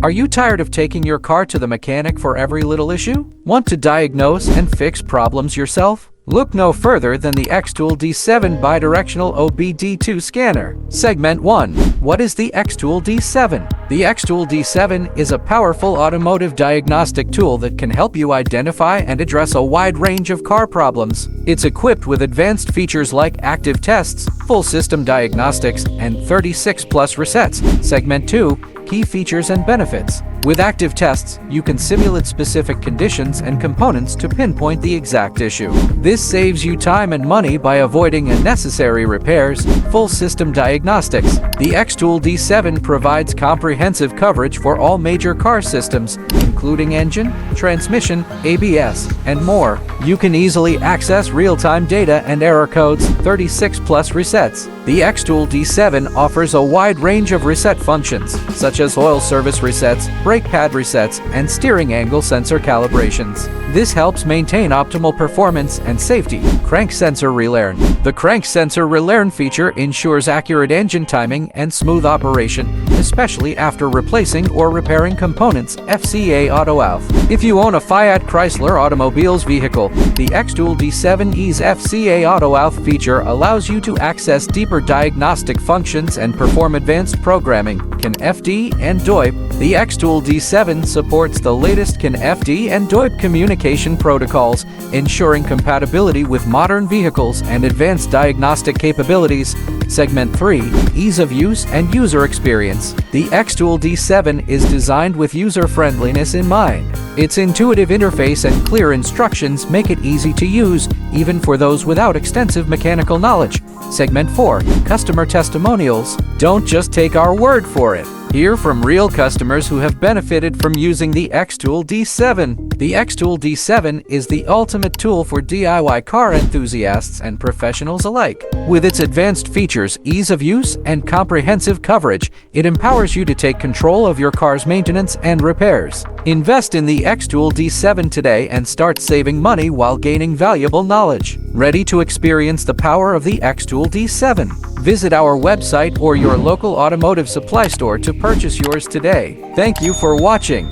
Are you tired of taking your car to the mechanic for every little issue? Want to diagnose and fix problems yourself? Look no further than the XTOOL D7 Bidirectional OBD2 scanner. Segment 1. What is the XTOOL D7? The XTOOL D7 is a powerful automotive diagnostic tool that can help you identify and address a wide range of car problems. It's equipped with advanced features like active tests, full system diagnostics, and 36+ resets. Segment 2. Key features and benefits. With active tests, you can simulate specific conditions and components to pinpoint the exact issue. This saves you time and money by avoiding unnecessary repairs. Full system diagnostics. The XTOOL D7 provides comprehensive coverage for all major car systems, including engine, transmission, ABS, and more. You can easily access real-time data and error codes. 36+ resets. The XTOOL D7 offers a wide range of reset functions, such as oil service resets, brake pad resets, and steering angle sensor calibrations. This helps maintain optimal performance and safety. Crank sensor relearn. The crank sensor relearn feature ensures accurate engine timing and smooth operation, especially after replacing or repairing components. FCA Auto Alpha. If you own a Fiat Chrysler Automobiles vehicle, the XTOOL D7E's FCA Auto Alpha feature allows you to access deeper diagnostic functions and perform advanced programming. CAN FD and DOIP. The XTOOL D7 supports the latest CAN FD and DOIP communication protocols, ensuring compatibility with modern vehicles and advanced diagnostic capabilities. Segment 3. Ease of use and user experience. The XTOOL D7 is designed with user-friendliness in mind. Its intuitive interface and clear instructions make it easy to use, even for those without extensive mechanical knowledge. Segment 4. Customer testimonials. Don't just take our word for it. Hear from real customers who have benefited from using the XTOOL D7. The XTOOL D7 is the ultimate tool for DIY car enthusiasts and professionals alike. With its advanced features, ease of use, and comprehensive coverage, it empowers you to take control of your car's maintenance and repairs. Invest in the XTOOL D7 today and start saving money while gaining valuable knowledge. Ready to experience the power of the XTOOL D7? Visit our website or your local automotive supply store to purchase yours today. Thank you for watching.